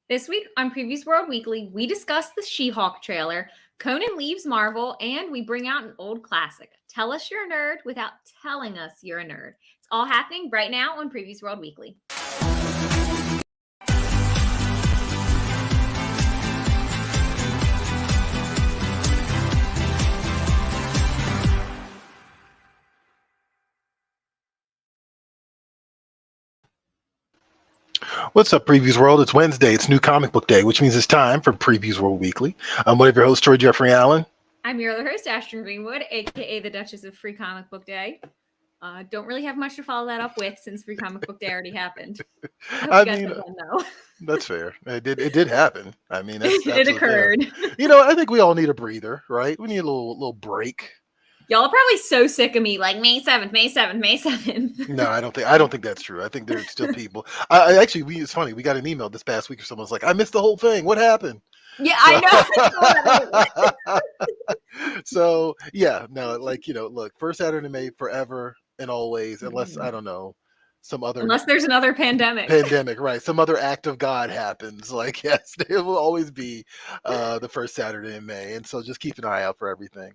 This week on Previews World Weekly, we discuss the She-Hulk trailer, Conan leaves Marvel, and we bring out an old classic. Tell us you're a nerd without telling us you're a nerd. It's all happening right now on Previews World Weekly. What's up, Previews World? It's Wednesday. It's New Comic Book Day, which means it's time for Previews World Weekly. I'm one of your hosts, Troy Jeffrey Allen. I'm your other host, Ashton Greenwood, aka the Duchess of Free Comic Book Day. Don't really have much to follow that up with since Free Comic Book Day already happened. I mean, that's fair. It did happen. I mean, that's it occurred. Fair. I think we all need a breather, right? We need a little break. Y'all are probably so sick of me, like May 7th, May 7th, May 7th. No, I don't think that's true. I think there's still people. It's funny. We got an email this past week or someone's like, I missed the whole thing. What happened? Yeah, I know. So yeah, no, look, first Saturday in May forever and always, unless I don't know, unless there's another pandemic, right? Some other act of God happens. Like, yes, it will always be the first Saturday in May, and so just keep an eye out for everything.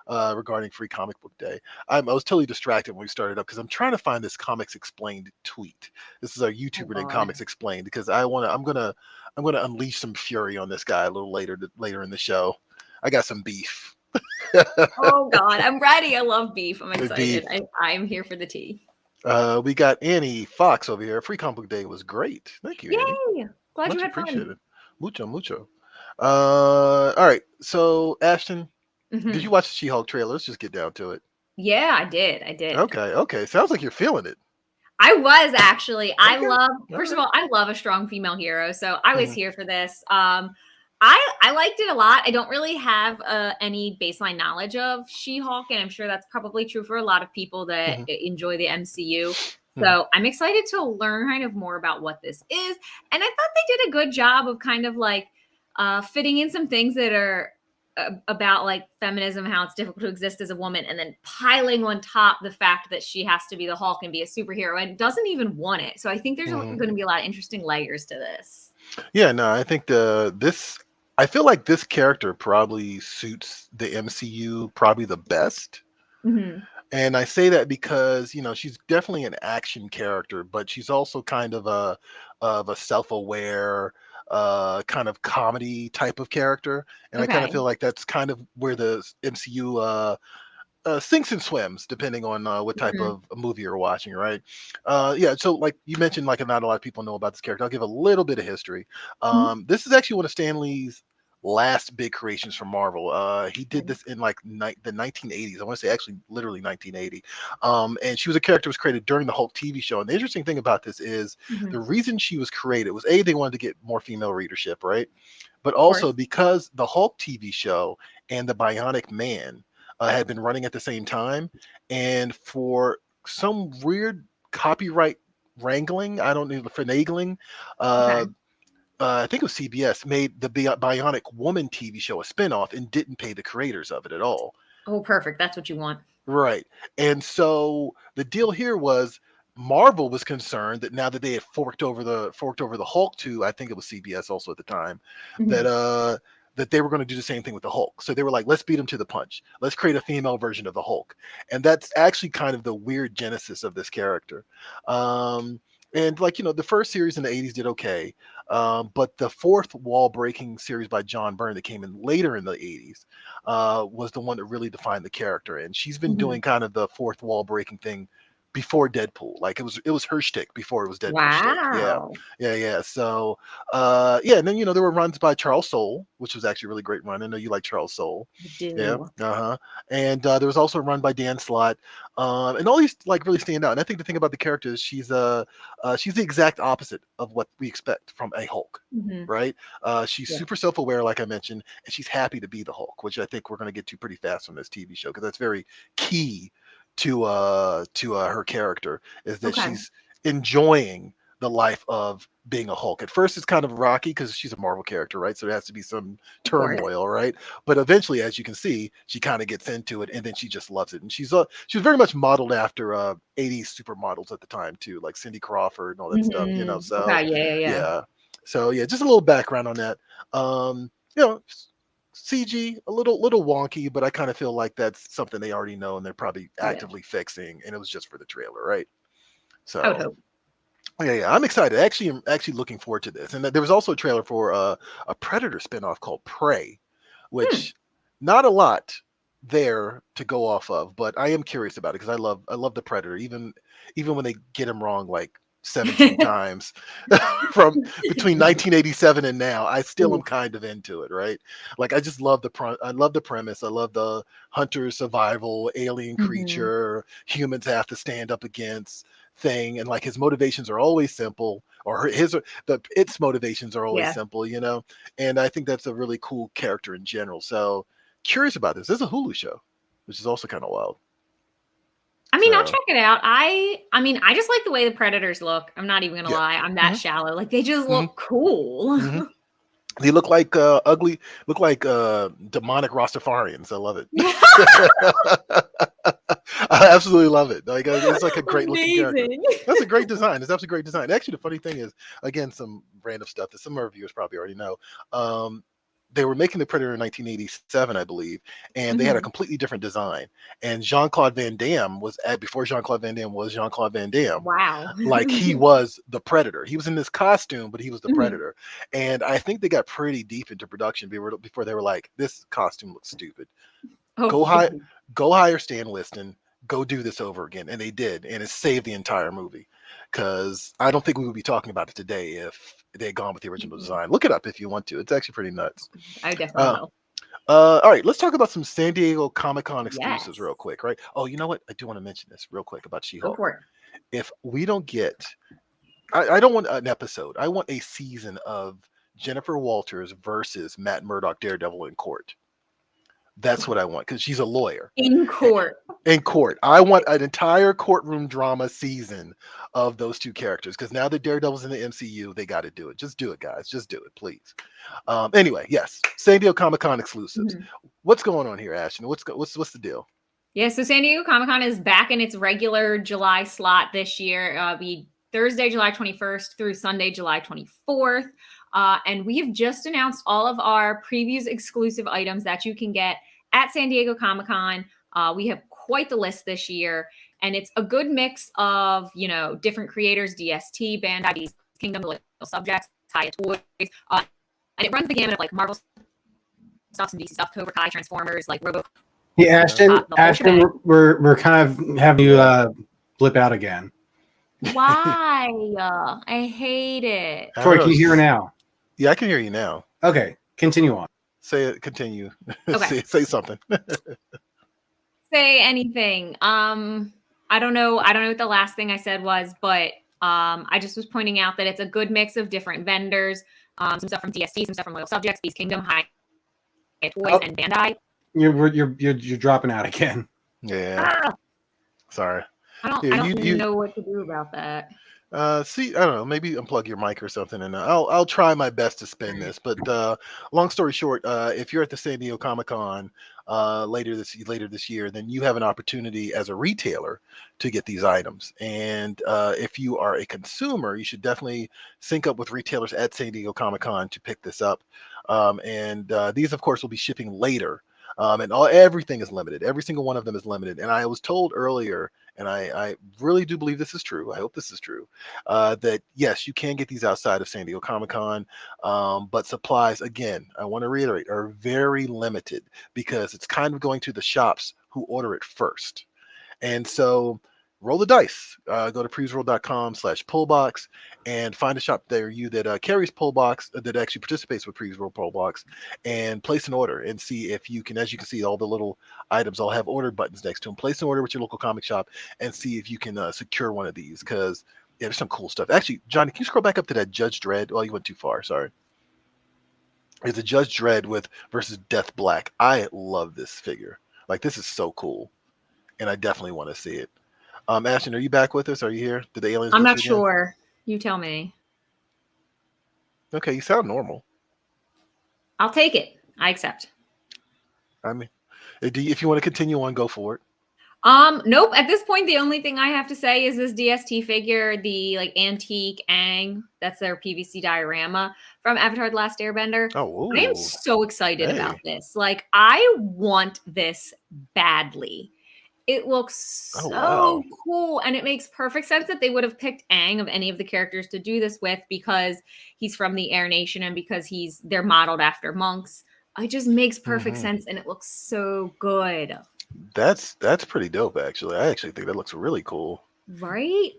Regarding Free Comic Book Day. I was totally distracted when we started up because I'm trying to find this Comics Explained tweet. This is our YouTuber named Comics Explained because I'm gonna unleash some fury on this guy a little later in the show. I got some beef. Oh God, I'm ready. I love beef. I'm excited. I'm here for the tea. We got Annie Fox over here. Free Comic Book Day was great. Thank you, Yay! Annie. Glad you had fun. Mucho. All right, so Ashton. Mm-hmm. Did you watch the She-Hulk trailer? Let's just get down to it. Yeah, I did. Okay. Sounds like you're feeling it. I was actually. First of all, I love a strong female hero, so I was here for this. I liked it a lot. I don't really have any baseline knowledge of She-Hulk, and I'm sure that's probably true for a lot of people that enjoy the MCU. So I'm excited to learn kind of more about what this is. And I thought they did a good job of kind of like fitting in some things that are about like feminism, how it's difficult to exist as a woman, and then piling on top the fact that she has to be the Hulk and be a superhero and doesn't even want it. So I think there's going to be a lot of interesting layers to this. Yeah, no, I think I feel like this character probably suits the MCU probably the best. And I say that because, she's definitely an action character, but she's also kind of a self-aware, kind of comedy type of character. And I kind of feel like that's kind of where the MCU sinks and swims, depending on what type of movie you're watching, right? So like you mentioned, like not a lot of people know about this character. I'll give a little bit of history. This is actually one of Stan Lee's last big creations from Marvel. He did this in like the 1980s. I want to say actually literally 1980. And she was a character was created during the Hulk TV show. And the interesting thing about this is the reason she was created was they wanted to get more female readership, right? But also because the Hulk TV show and the Bionic Man had been running at the same time, and for some weird copyright wrangling, I don't know, finagling, I think it was CBS made the Bionic Woman TV show a spinoff and didn't pay the creators of it at all. Oh, perfect. That's what you want. Right. And so the deal here was Marvel was concerned that now that they had forked over the Hulk to, I think it was CBS also at the time, that they were going to do the same thing with the Hulk. So they were like, let's beat him to the punch. Let's create a female version of the Hulk. And that's actually kind of the weird genesis of this character. And like, the first series in the 80s did okay. But the fourth wall breaking series by John Byrne that came in later in the 80s was the one that really defined the character. And she's been doing kind of the fourth wall breaking thing before Deadpool. Like it was her shtick before it was Deadpool shtick. Yeah. So and then there were runs by Charles Soule, which was actually a really great run. I know you like Charles Soule. I do. Yeah. And there was also a run by Dan Slott. And all these like really stand out. And I think the thing about the character is she's the exact opposite of what we expect from a Hulk. Right? She's super self-aware, like I mentioned, and she's happy to be the Hulk, which I think we're going to get to pretty fast on this TV show because that's very key to her character, is that she's enjoying the life of being a Hulk. At first it's kind of rocky because she's a Marvel character, right? So there has to be some turmoil, right? But eventually, as you can see, she kind of gets into it and then she just loves it. And she was very much modeled after 80s supermodels at the time too, like Cindy Crawford and all that stuff, So yeah. So yeah, just a little background on that. You know, CG a little wonky, but I kind of feel like that's something they already know and they're probably Yeah, actively fixing, and it was just for the trailer, right? I would So hope. yeah, I'm excited. Actually, I'm actually looking forward to this. And there was also a trailer for a Predator spinoff called Prey, Hmm. which not a lot there to go off of, but I am curious about it because I love the Predator, even when they get him wrong like 17 times from between 1987 and now. I still am Oof. kind of into it, right? Like I just love I love the premise. I love the hunter survival, alien Mhm. creature, humans have to stand up against thing, and like his motivations are always simple, or its motivations are always Yeah. simple, and I think that's a really cool character in general. So curious about this. This is a Hulu show, which is also kind of wild. I mean, I'll So check it out. I mean, I just like the way the Predators look. I'm not even gonna yeah. lie. I'm that hmm shallow. Like they just hmm look cool. hmm They look like ugly, look like demonic Rastafarians. I love it. I absolutely love it. Like it's like a great looking character. Amazing. That's a great design. It's absolutely great design. Actually, the funny thing is, again, some random stuff that some of our viewers probably already know. Um, they were making the Predator in 1987, I believe, and they had a Mhm. completely different design. And Jean Claude Van Damme was before Jean Claude Van Damme was Jean Claude Van Damme. Wow. Like he was the Predator. He was in this costume, but he was the Mhm. Predator. And I think they got pretty deep into production before they were like, this costume looks stupid. Oh, Go hire, yeah. go hire Stan Liston. Go do this over again, and they did, and it saved the entire movie. Because I don't think we would be talking about it today if they had gone with the original Mhm. design. Look it up if you want to. It's actually pretty nuts. I definitely Uh, will. all right, let's talk about some San Diego Comic Con exclusives Yes. real quick, right? Oh, you know what? I do want to mention this real quick about Go She-Hulk. for it. If we don't get, I don't want an episode. I want a season of Jennifer Walters versus Matt Murdock, Daredevil in court. That's what I want because she's a lawyer. In court. In court. I want an entire courtroom drama season of those two characters because now that Daredevil's in the MCU, they got to do it. Just do it, guys. Just do it, please. Anyway, yes, San Diego Comic Con exclusives. Mhm. What's going on here, Ashton? What's the deal? Yeah, so San Diego Comic Con is back in its regular July slot this year. Be Thursday, July 21st through Sunday, July 24th. And we have just announced all of our previews exclusive items that you can get at San Diego Comic Con. We have quite the list this year, and it's a good mix of, different creators, DST, Bandai, Beast Kingdom, the Little Subjects, Taya Toys. And it runs the gamut of like Marvel stuff, some DC stuff, Cobra Kai, Transformers, like Robo. Hey, Ashton, The whole Ashton, shebang. we're kind of having you blip out again. Why? I hate it. I don't Troy, know. can you hear her now? Yeah, I can hear you now. Okay, continue on. Say it. Continue. Okay. say something. Say anything. I don't know. I don't know what the last thing I said was, but I just was pointing out that it's a good mix of different vendors. Some stuff from DST, some stuff from Loyal Subjects, Beast Kingdom, High Toys, Oh, and Bandai. you're dropping out again. Yeah. Ah, Sorry. I don't. Yeah, I don't you know what to do about that. See, I don't know, maybe unplug your mic or something, and I'll try my best to spin this. But long story short, if you're at the San Diego Comic Con later this year, then you have an opportunity as a retailer to get these items. And if you are a consumer, you should definitely sync up with retailers at San Diego Comic Con to pick this up. And these, of course, will be shipping later. And everything is limited. Every single one of them is limited. And I was told earlier, and I really do believe this is true. I hope this is true. That yes, you can get these outside of San Diego Comic Con, but supplies, again, I want to reiterate, are very limited because it's kind of going to the shops who order it first. And so roll the dice. Go to prevsworld.com/pullbox and find a shop there you that carries pullbox that actually participates with Previews World Pullbox and place an order and see if you can, as you can see, all the little items all have order buttons next to them. Place an order with your local comic shop and see if you can secure one of these because yeah, there's some cool stuff. Actually, Johnny, can you scroll back up to that Judge Dredd? Oh, you went too far. Sorry. It's a Judge Dredd with versus Death Black. I love this figure. Like this is so cool, and I definitely want to see it. Ashton, are you back with us? Are you here? Did the aliens I'm get not you again? sure. You tell me. Okay, you sound normal. I'll take it. I accept. I mean, if you want to continue on, go for it. Nope. At this point, the only thing I have to say is this DST figure, the like antique Aang. That's their PVC diorama from Avatar: The Last Airbender. Oh, I am ooh. so excited about Hey. this. Like, I want this badly. It looks Oh, so wow. cool, and it makes perfect sense that they would have picked Aang of any of the characters to do this with because he's from the Air Nation and because they're modeled after monks. It just makes perfect sense, and it looks so good. That's pretty dope, actually. I actually think that looks really cool. Right?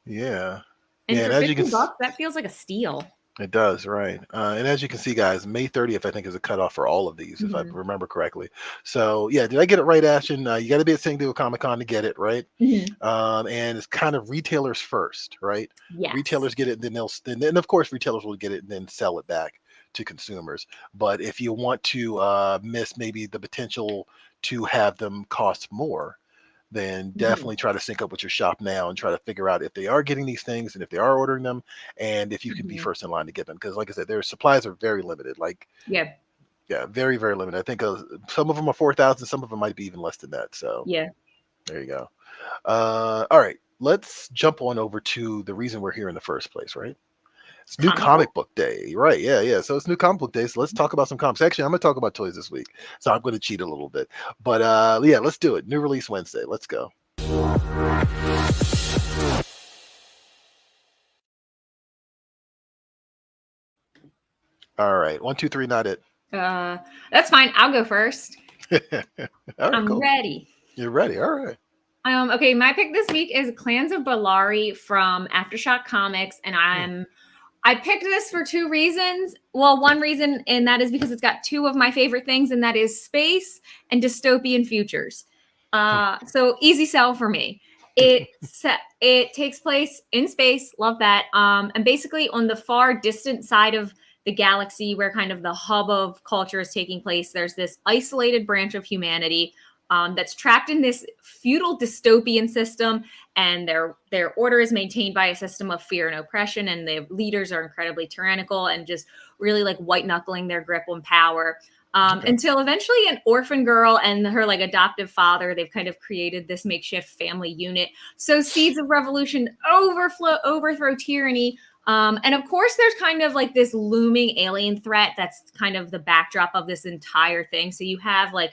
Yeah. And Yeah, for and as you can $15, that feels like a steal. it does, right. And as you can see, guys, May 30th, I think, is a cutoff for all of these, if I remember correctly. So, yeah, did I get it right, Ashton? You got to be at San Diego Comic-Con to get it, right? And it's kind of retailers first, right? Yes. Retailers get it, then of course, retailers will get it and then sell it back to consumers. But if you want to miss maybe the potential to have them cost more, then definitely try to sync up with your shop now and try to figure out if they are getting these things and if they are ordering them and if you can be first in line to get them. Because like I said, their supplies are very limited. Like, Yeah. yeah, very, very limited. I think some of them are 4,000, some of them might be even less than that. So Yeah. there you go. All right, let's jump on over to the reason we're here in the first place, right? It's new comic book day, right? Yeah. So it's new comic book day. So let's talk about some comics. Actually, I'm going to talk about toys this week. So I'm going to cheat a little bit. But yeah, let's do it. New release Wednesday. Let's go. All right. 1, 2, 3, not it. That's fine. I'll go first. All right, I'm ready. You're ready. All right. Okay, my pick this week is Clans of Ballari from Aftershock Comics, and I picked this for two reasons. Well, one reason, and that is because it's got two of my favorite things, and that is space and dystopian futures. So easy sell for me. It takes place in space. Love that. And basically on the far distant side of the galaxy, where kind of the hub of culture is taking place, there's this isolated branch of humanity that's trapped in this feudal dystopian system, and their order is maintained by a system of fear and oppression, and the leaders are incredibly tyrannical and just really like white knuckling their grip on power. Until eventually an orphan girl and her like adoptive father, they've kind of created this makeshift family unit. So seeds of revolution overthrow tyranny. And of course, there's kind of like this looming alien threat that's kind of the backdrop of this entire thing. So you have like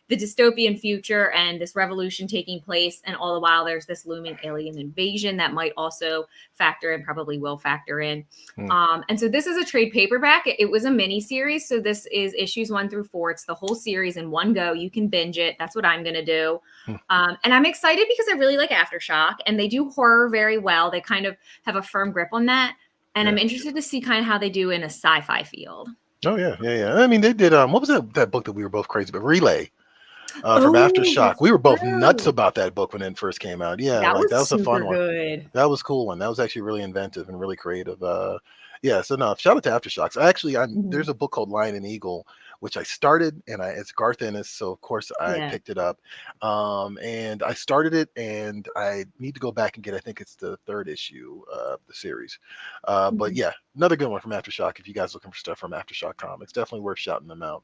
the dystopian future and this revolution taking place, and all the while there's this looming alien invasion that might also factor in, probably will factor in. And so this is a trade paperback. It was a mini series, so this is issues 1 through 4. It's the whole series in one go. You can binge it. That's what I'm gonna do. And I'm excited because I really like Aftershock, and they do horror very well. They kind of have a firm grip on that, and I'm interested to see kind of how they do in a sci-fi field. Oh yeah. I mean, they did. What was that book that we were both crazy about? Relay. From Aftershock. We were both nuts about that book when it first came out. Yeah, that was a fun one. Good. That was a cool one. That was actually really inventive and really creative. Yeah, so no, shout out to Aftershocks. Actually, there's a book called Lion and Eagle, which I started, and it's Garth Ennis, so of course I picked it up. And I started it, and I need to go back and get, I think it's the 3rd issue of the series. But yeah, another good one from Aftershock. If you guys are looking for stuff from Aftershock Comics, definitely worth shouting them out.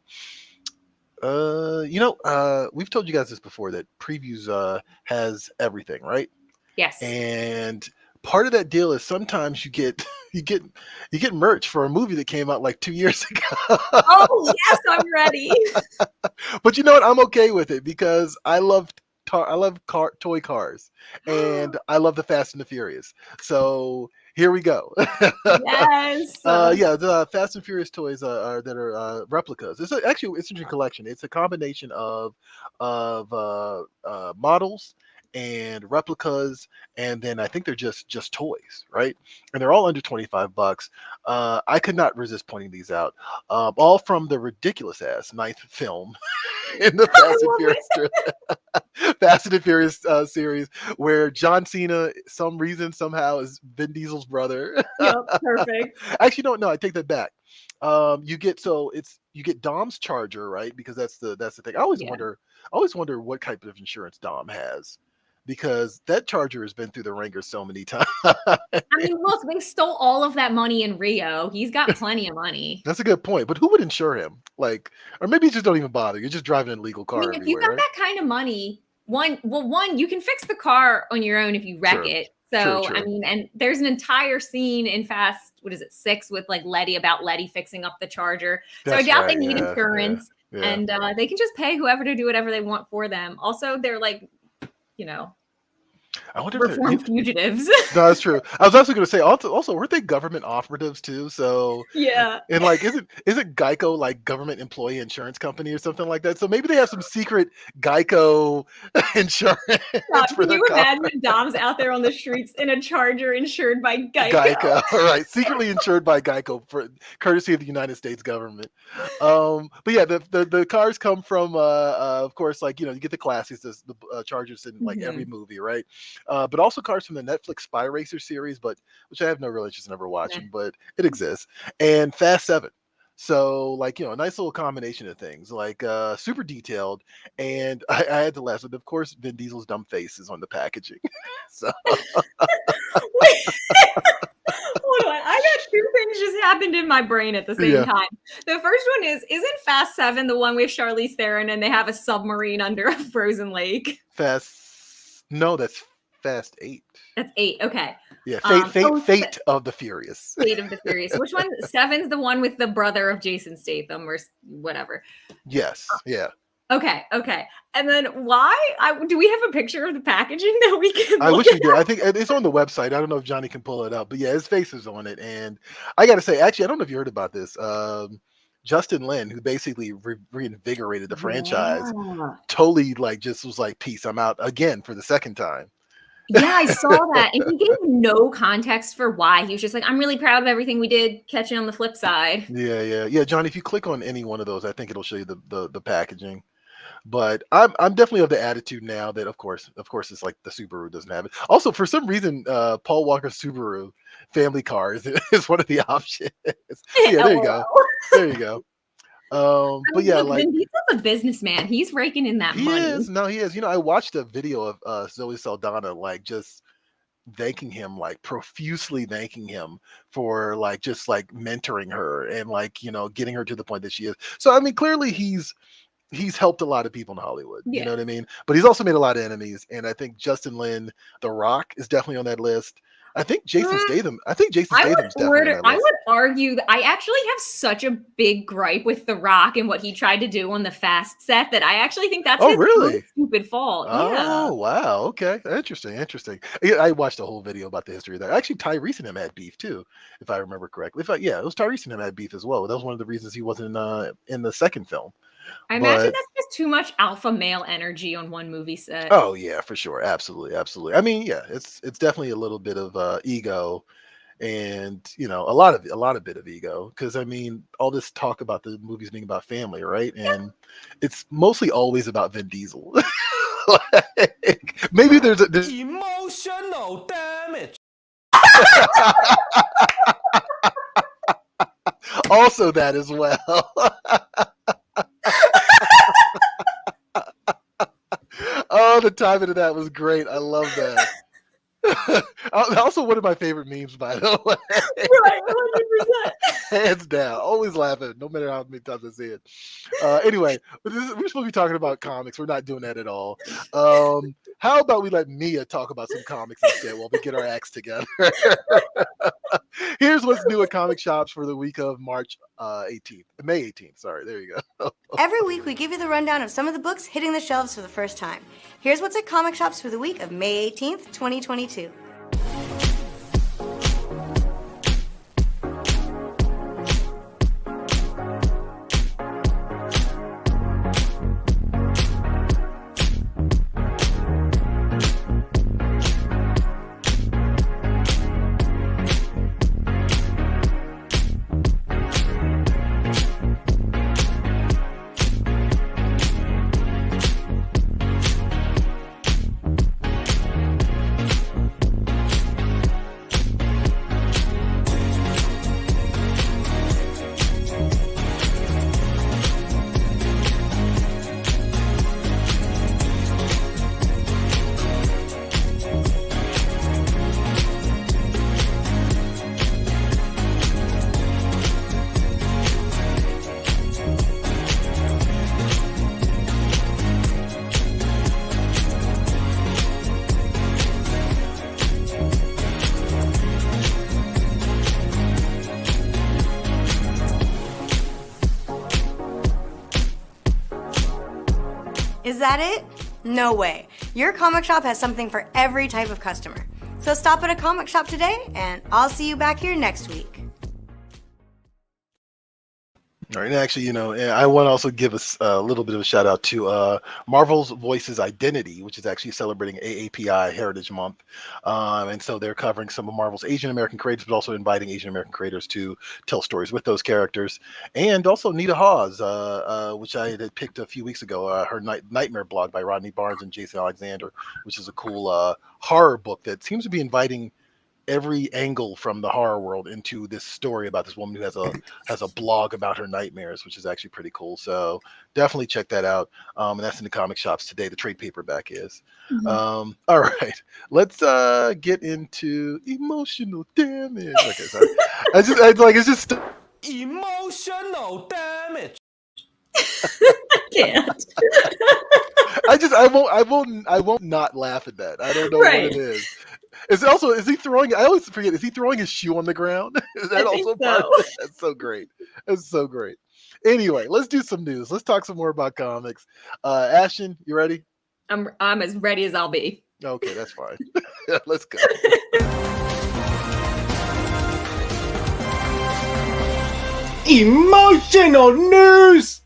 We've told you guys this before, that Previews has everything, right? Yes. And part of that deal is sometimes you get merch for a movie that came out like 2 years ago. Oh yes, I'm ready. But you know what? I'm okay with it because I love toy cars, and I love the Fast and the Furious. So here we go. Yes. Yeah, the Fast and Furious toys are replicas. It's actually an interesting collection. It's a combination of models and replicas, and then I think they're just toys, right? And they're all under $25. I could not resist pointing these out. All from the ridiculous ass 9th film in the Fast and the Furious series, where John Cena, somehow is Vin Diesel's brother. Yep, perfect. Actually, no, I take that back. You get Dom's Charger, right? Because that's the thing. I always wonder what type of insurance Dom has, because that Charger has been through the ringer so many times. I mean, look, they stole all of that money in Rio. He's got plenty of money. That's a good point. But who would insure him? Like, or maybe you just don't even bother. You're just driving an illegal car. I mean, if you got that kind of money, one, you can fix the car on your own if you wreck it. So, True. I mean, and there's an entire scene in Fast, 6 with like Letty fixing up the Charger. So I doubt they need insurance and they can just pay whoever to do whatever they want for them. Also, they're like, I wonder reformed fugitives. No, that's true. I was also going to say also weren't they government operatives too? So yeah, and like isn't Geico like government employee insurance company or something like that? So maybe they have some secret Geico insurance. Can you imagine Dom's out there on the streets in a Charger insured by Geico? Right, secretly insured by Geico for courtesy of the United States government. But yeah, the cars come from of course, like you get the classics, the Chargers in like every movie, right? But also cars from the Netflix Spy Racer series, which I have no real interest in ever watching, but it exists. And Fast 7. So like, a nice little combination of things, like super detailed. And I had to laugh. But of course, Vin Diesel's dumb face is on the packaging. So Hold on. I got two things just happened in my brain at the same time. The first one isn't Fast 7 the one with Charlize Theron and they have a submarine under a frozen lake? No, that's Fast 8. That's 8. Okay. Yeah, Fate of the Furious. Fate of the Furious. Which one? 7's the one with the brother of Jason Statham or whatever. Yes. Yeah. Okay. And then do we have a picture of the packaging that we can I wish we did. I think it's on the website. I don't know if Johnny can pull it up, but yeah, his face is on it. And I got to say, actually, I don't know if you heard about this. Justin Lin, who basically reinvigorated the franchise, totally just was like, peace, I'm out again for the second time. Yeah, I saw that. And he gave no context for why. He was just like, I'm really proud of everything we did, catching on the flip side. Yeah. Johnny, if you click on any one of those, I think it'll show you the packaging. But I'm definitely of the attitude now that of course it's like the Subaru doesn't have it. Also, for some reason, Paul Walker's Subaru family car is one of the options. Yeah, there you go. But yeah, like Vin Diesel's a businessman. He's raking in that money. He is. I watched a video of Zoe Saldana like profusely thanking him for just mentoring her and getting her to the point that she is. So I mean, clearly he's helped a lot of people in Hollywood. You know what I mean? But he's also made a lot of enemies. And I think Justin Lin, The Rock, is definitely on that list. I think Jason Statham. Statham's definitely on that list. I would argue that I actually have such a big gripe with The Rock and what he tried to do on the Fast set that I actually think that's his really stupid fault. Oh, wow. Okay. Interesting. Yeah, I watched a whole video about the history of that. Actually, Tyrese and him had beef too, if I remember correctly. It was Tyrese and him had beef as well. That was one of the reasons he wasn't in the second film. I imagine that's just too much alpha male energy on one movie set. Oh yeah, for sure, absolutely. I mean, yeah, it's definitely a little bit of ego, and a lot of bit of ego. Because I mean, all this talk about the movies being about family, right? And it's mostly always about Vin Diesel. Maybe there's emotional damage. Also, that as well. Oh, the timing of that was great. I love that. Also, one of my favorite memes, by the way. Right, 100%. Hands down. Always laughing, no matter how many times I see it. Anyway, we're supposed to be talking about comics. We're not doing that at all. How about we let Mia talk about some comics instead while we get our acts together? Here's what's new at comic shops for the week of May 18th. Sorry, there you go. Every week, we give you the rundown of some of the books hitting the shelves for the first time. Here's what's at comic shops for the week of May 18th, 2022. Is that it? No way. Your comic shop has something for every type of customer. So stop at a comic shop today, and I'll see you back here next week. All right, actually, I want to also give a little bit of a shout out to Marvel's Voices Identity, which is actually celebrating AAPI Heritage Month. And so they're covering some of Marvel's Asian American creators, but also inviting Asian American creators to tell stories with those characters. And also Nita Hawes, which I had picked a few weeks ago, her Nightmare blog by Rodney Barnes and Jason Alexander, which is a cool horror book that seems to be inviting every angle from the horror world into this story about this woman who has a blog about her nightmares, which is actually pretty cool. So definitely check that out. And that's in the comic shops today. The trade paperback is. All right, let's get into emotional damage. Okay, sorry. It's just Emotional damage. I can't. I won't not laugh at that. I don't know what it is. Is he throwing? I always forget. Is he throwing his shoe on the ground? Is that also part of it? That's so great. That's so great. Anyway, let's do some news. Let's talk some more about comics. Ashton, you ready? I'm as ready as I'll be. Okay, that's fine. Let's go. Emotional news.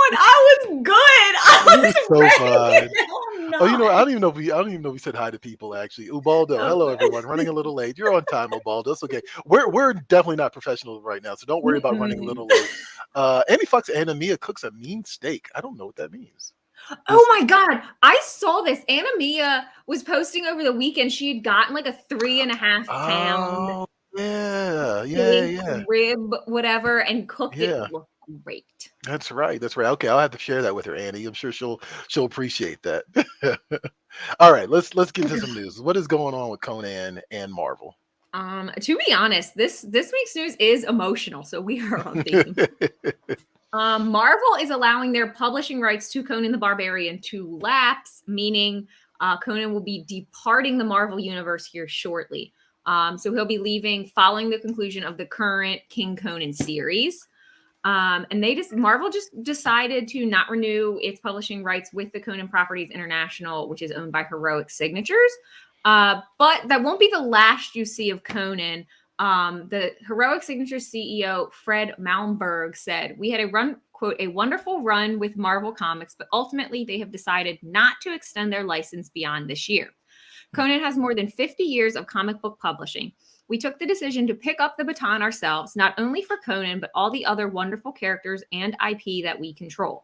I was good. I was so ready. fun. No, Oh, I don't even know if we said hi to people actually. Ubaldo, hello everyone. Running a little late. You're on time, Ubaldo. It's okay. We're definitely not professional right now, so don't worry about running a little late. Annie Fox and Mia cooks a mean steak. I don't know what that means. Oh my God. I saw this. Anna Mia was posting over the weekend. She had gotten like a 3.5 pound yeah. rib, whatever, and cooked it. It looked great. That's right. Okay, I'll have to share that with her, Annie. I'm sure she'll appreciate that. All right, let's get into some news. What is going on with Conan and Marvel? To be honest, this week's news is emotional, so we are on theme. Marvel is allowing their publishing rights to Conan the Barbarian to lapse, meaning Conan will be departing the Marvel universe here shortly. So he'll be leaving following the conclusion of the current King Conan series. And Marvel just decided to not renew its publishing rights with the Conan Properties International, which is owned by Heroic Signatures. But that won't be the last you see of Conan. The Heroic Signatures CEO, Fred Malmberg, said, "We had a wonderful run with Marvel Comics, but ultimately they have decided not to extend their license beyond this year. Conan has more than 50 years of comic book publishing. We took the decision to pick up the baton ourselves, not only for Conan, but all the other wonderful characters and IP that we control."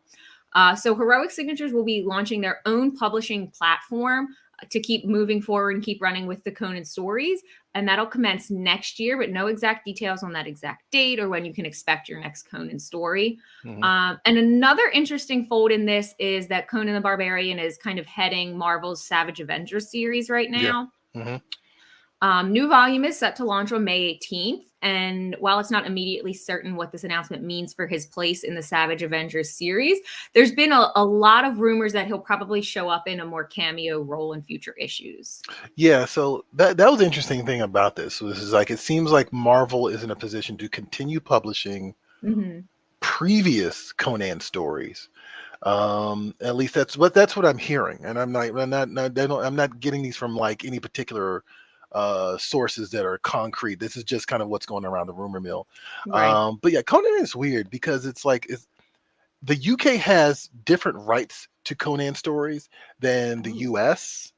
So Heroic Signatures will be launching their own publishing platform to keep moving forward and keep running with the Conan stories. And that'll commence next year, but no exact details on that exact date or when you can expect your next Conan story. And another interesting fold in this is that Conan the Barbarian is kind of heading Marvel's Savage Avengers series right now. New volume is set to launch on May 18th. And while it's not immediately certain what this announcement means for his place in the Savage Avengers series, there's been a lot of rumors that he'll probably show up in a more cameo role in future issues. Yeah, so that was the interesting thing about this. This is like, it seems like Marvel is in a position to continue publishing previous Conan stories. At least that's what I'm hearing. And I'm not getting these from like any particular sources that are concrete. This is just kind of what's going around the rumor mill. Right. But yeah, Conan is weird because it's like the UK has different rights to Conan stories than the US,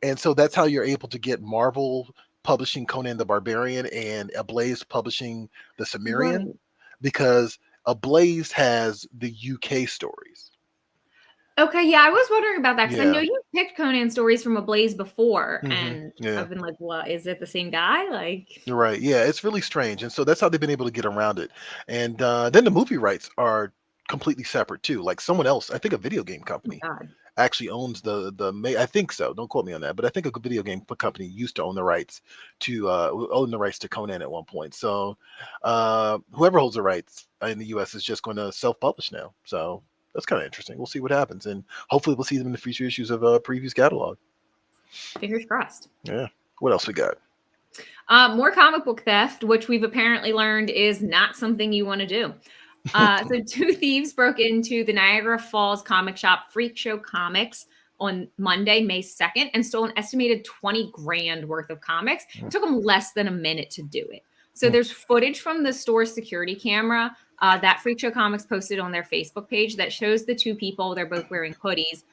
and so that's how you're able to get Marvel publishing Conan the Barbarian and Ablaze publishing the Cimmerian, because Ablaze has the UK stories. Okay, yeah, I was wondering about that because I know you picked Conan stories from Ablaze before, and I've been like, "Well, is it the same guy?" Like, right? Yeah, it's really strange, and so that's how they've been able to get around it. And then the movie rights are completely separate too. Like someone else, I think a video game company, actually owns I think so. Don't quote me on that, but I think a video game company used to own the rights to Conan at one point. So whoever holds the rights in the US is just going to self-publish now. So that's kind of interesting. We'll see what happens, and hopefully we'll see them in the future issues of previous catalog. Fingers crossed. Yeah. What else we got? More comic book theft, which we've apparently learned is not something you want to do. So 2 thieves broke into the Niagara Falls comic shop Freak Show Comics on Monday, May 2nd, and stole an estimated 20 grand worth of comics. It took them less than a minute to do it. So there's footage from the store's security camera that Freak Show Comics posted on their Facebook page that shows the 2 people. They're both wearing hoodies.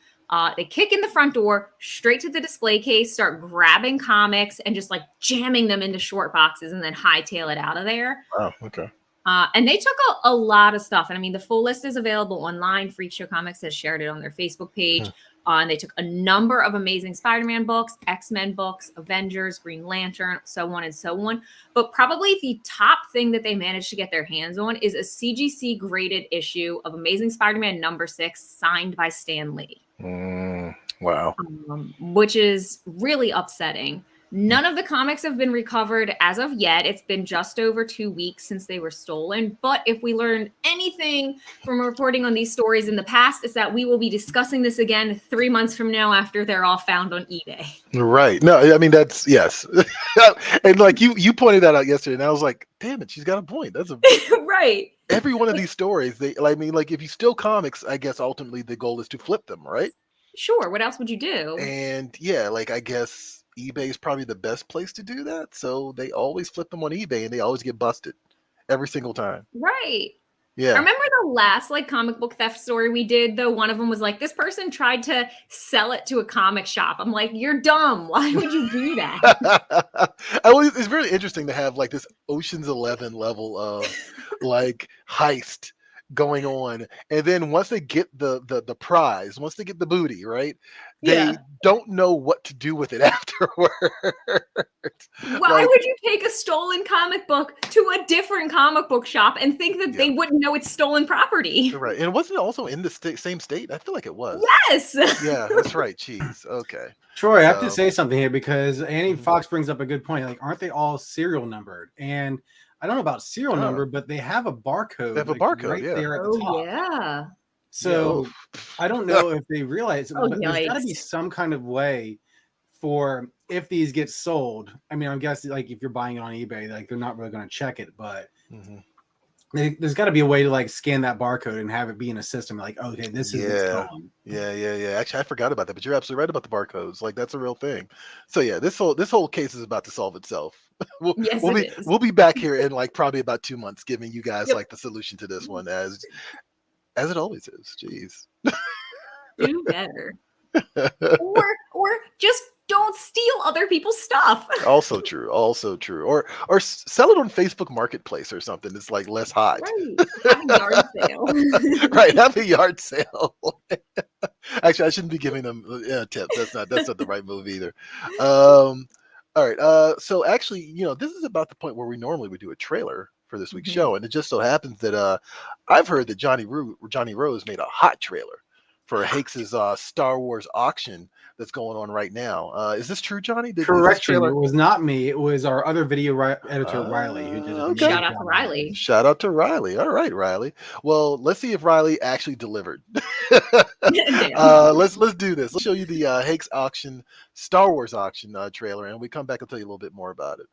They kick in the front door, straight to the display case, start grabbing comics and just like jamming them into short boxes and then hightail it out of there. Wow, okay. And they took a lot of stuff. And I mean, the full list is available online. Freak Show Comics has shared it on their Facebook page. And they took a number of Amazing Spider-Man books, X-Men books, Avengers, Green Lantern, so on and so on. But probably the top thing that they managed to get their hands on is a CGC graded issue of Amazing Spider-Man #6 signed by Stan Lee. Wow. Which is really upsetting. None of the comics have been recovered as of yet. It's been just over 2 weeks since they were stolen. But if we learned anything from reporting on these stories in the past, it's that we will be discussing this again 3 months from now after they're all found on eBay. Right. No, I mean, that's, yes. And like you pointed that out yesterday, and I was like, damn it, she's got a point. That's a right. Every one of these stories, I mean, like if you steal comics, I guess ultimately the goal is to flip them, right? Sure. What else would you do? And yeah, like I guess eBay is probably the best place to do that. So they always flip them on eBay and they always get busted every single time. Right. Yeah. I remember the last like comic book theft story we did, though. One of them was like, this person tried to sell it to a comic shop. I'm like, you're dumb. Why would you do that? It's really interesting to have like this Ocean's 11 level of like heist going on, and then once they get the prize, once they get the booty, right, they don't know what to do with it afterwards. Why would you take a stolen comic book to a different comic book shop and think that they wouldn't know it's stolen property? Right. And wasn't it also in the same state? I feel like it was. Yes. Yeah, that's right. Jeez. Okay. Troy, I have to say something here because Annie Fox brings up a good point. Like, aren't they all serial numbered? And I don't know about serial number, but they have a barcode. They have a barcode, right there at the top. Yeah. So I don't know if they realize, but there's got to be some kind of way for if these get sold. I mean, I'm guessing like if you're buying it on eBay, like they're not really going to check it, but there's got to be a way to like scan that barcode and have it be in a system. Like, okay, this is stolen. Yeah. Actually, I forgot about that, but you're absolutely right about the barcodes. Like that's a real thing. So yeah, this whole case is about to solve itself. We'll be back here in like probably about 2 months, giving you guys like the solution to this one as it always is. Jeez. Do better. or just don't steal other people's stuff. Also true. Or sell it on Facebook Marketplace or something. It's like less hot. Right. Have a yard sale. Right. Have a yard sale. Actually, I shouldn't be giving them tips. That's not the right move either. All right. So actually, this is about the point where we normally would do a trailer for this week's show, and it just so happens that I've heard that Johnny Rose made a hot trailer for Hakes' Star Wars auction that's going on right now. Is this true, Johnny? Correction. It was not me. It was our other video editor, Riley, who did it. Okay. Shout out to Riley. Shout out to Riley. All right, Riley. Well, let's see if Riley actually delivered. Let's do this. Let's show you the Hakes auction, Star Wars auction trailer, and when we come back, I'll tell you a little bit more about it.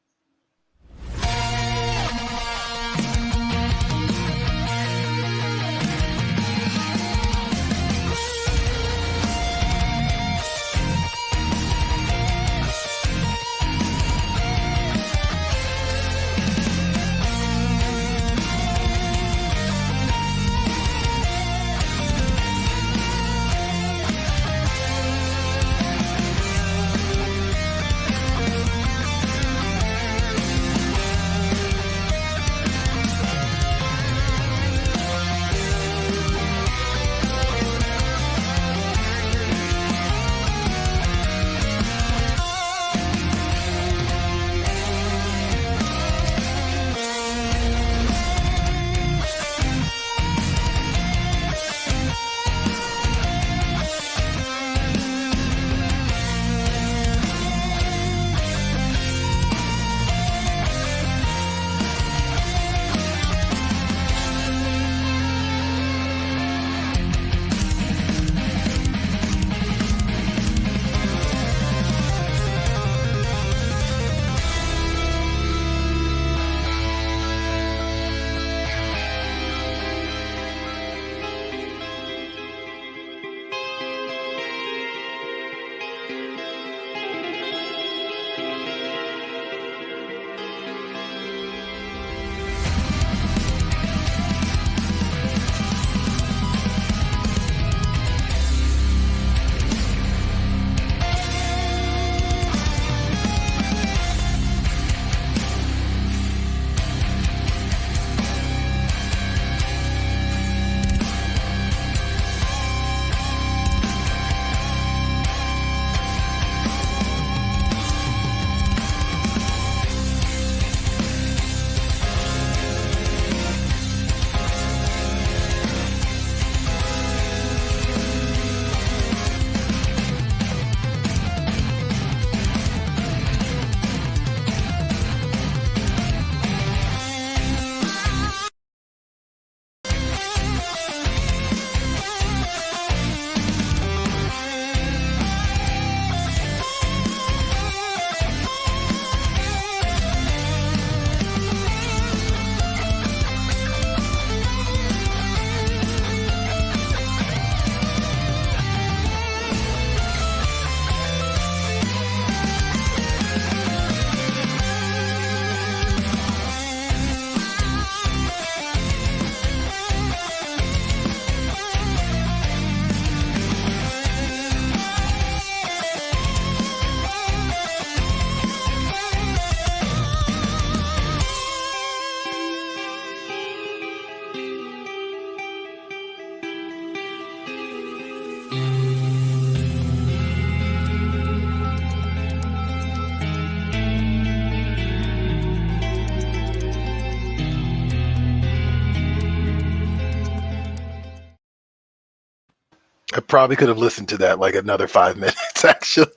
probably could have listened to that like another 5 minutes, actually.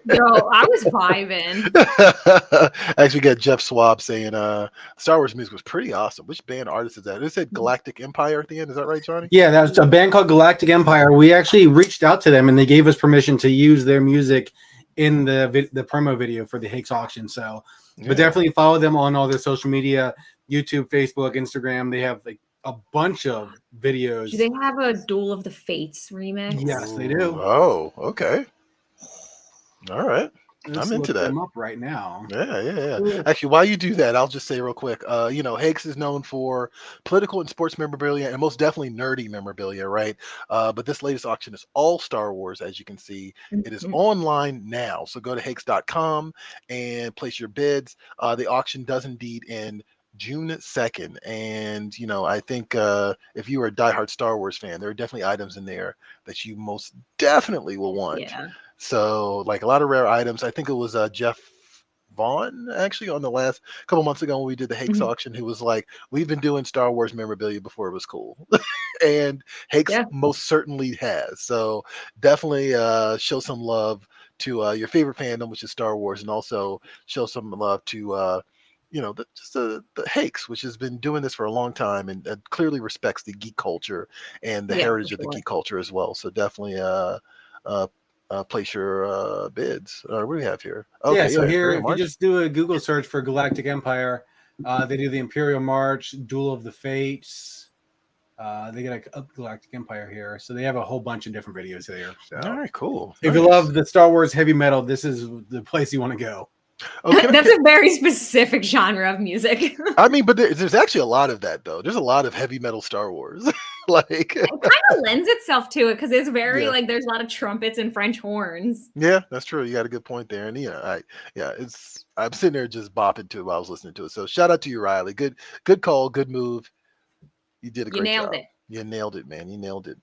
Yo, I was vibing. Actually, got Jeff Swab saying Star Wars music was pretty awesome. Which band artist is that? It said Galactic Empire at the end. Is that right, Johnny? Yeah, that's a band called Galactic Empire. We actually reached out to them and they gave us permission to use their music in the promo video for the Hakes auction. So, but definitely follow them on all their social media, YouTube, Facebook, Instagram. They have like a bunch of videos. Do they have a Duel of the Fates remix? Yes, they do. Oh, okay. All right. Let's I'm into look that. them up right now. Yeah. Ooh. Actually, while you do that, I'll just say real quick. Hakes is known for political and sports memorabilia, and most definitely nerdy memorabilia, right? But this latest auction is all Star Wars, as you can see. It is online now, so go to Hakes.com and place your bids. The auction does indeed end June 2nd, and I think if you are a diehard Star Wars fan, there are definitely items in there that you most definitely will want. Yeah. So, like a lot of rare items. I think it was Jeff Vaughn actually on the last couple months ago when we did the Hakes auction, who was like, "We've been doing Star Wars memorabilia before it was cool," and Hakes most certainly has. So definitely show some love to your favorite fandom, which is Star Wars, and also show some love to the Hakes, which has been doing this for a long time and clearly respects the geek culture and the heritage of the geek culture as well. So definitely place your bids. What do we have here? Okay, so here, if you just do a Google search for Galactic Empire, they do the Imperial March, Duel of the Fates. They get a Galactic Empire here. So they have a whole bunch of different videos there. So. All right, cool. If you love the Star Wars heavy metal, this is the place you want to go. Okay. That's a very specific genre of music. I mean, but there's actually a lot of that, though. There's a lot of heavy metal Star Wars. It kind of lends itself to it because it's very there's a lot of trumpets and French horns. Yeah, that's true. You got a good point there. And I'm sitting there just bopping to it while I was listening to it. So shout out to you, Riley. Good call, good move. You did a great job. You nailed it, man. You nailed it.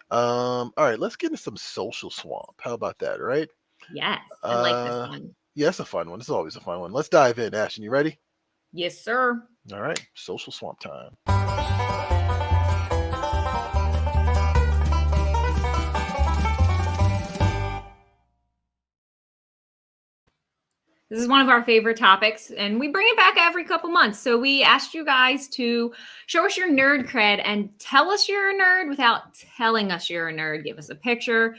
All right, let's get into some social swamp. How about that, right? Yes, I like this one. Yeah, it's a fun one. This is always a fun one. Let's dive in. Ashton, you ready? Yes, sir. All right, social swamp time. This is one of our favorite topics, and we bring it back every couple months. So we asked you guys to show us your nerd cred and tell us you're a nerd without telling us you're a nerd. Give us a picture,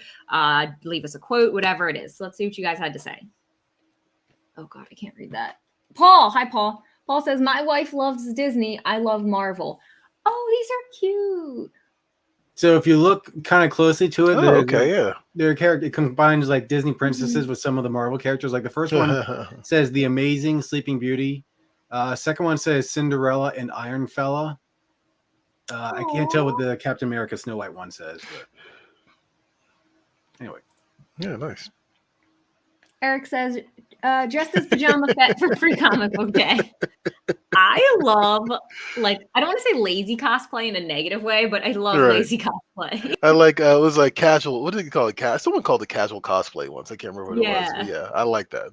leave us a quote, whatever it is. So let's see what you guys had to say. Oh, God, I can't read that. Paul. Hi, Paul. Paul says, my wife loves Disney. I love Marvel. Oh, these are cute. So if you look kind of closely to it, their character combines like Disney princesses with some of the Marvel characters. Like the first one says the Amazing Sleeping Beauty. Second one says Cinderella and Iron Fella. I can't tell what the Captain America Snow White one says. But anyway. Yeah, nice. Eric says, dressed as pajama pet for Free Comic Book Day. I love, I don't want to say lazy cosplay in a negative way, but I love lazy cosplay. I like, it was like casual. What did you call it? Someone called it casual cosplay once. I can't remember what it was. But yeah, I like that.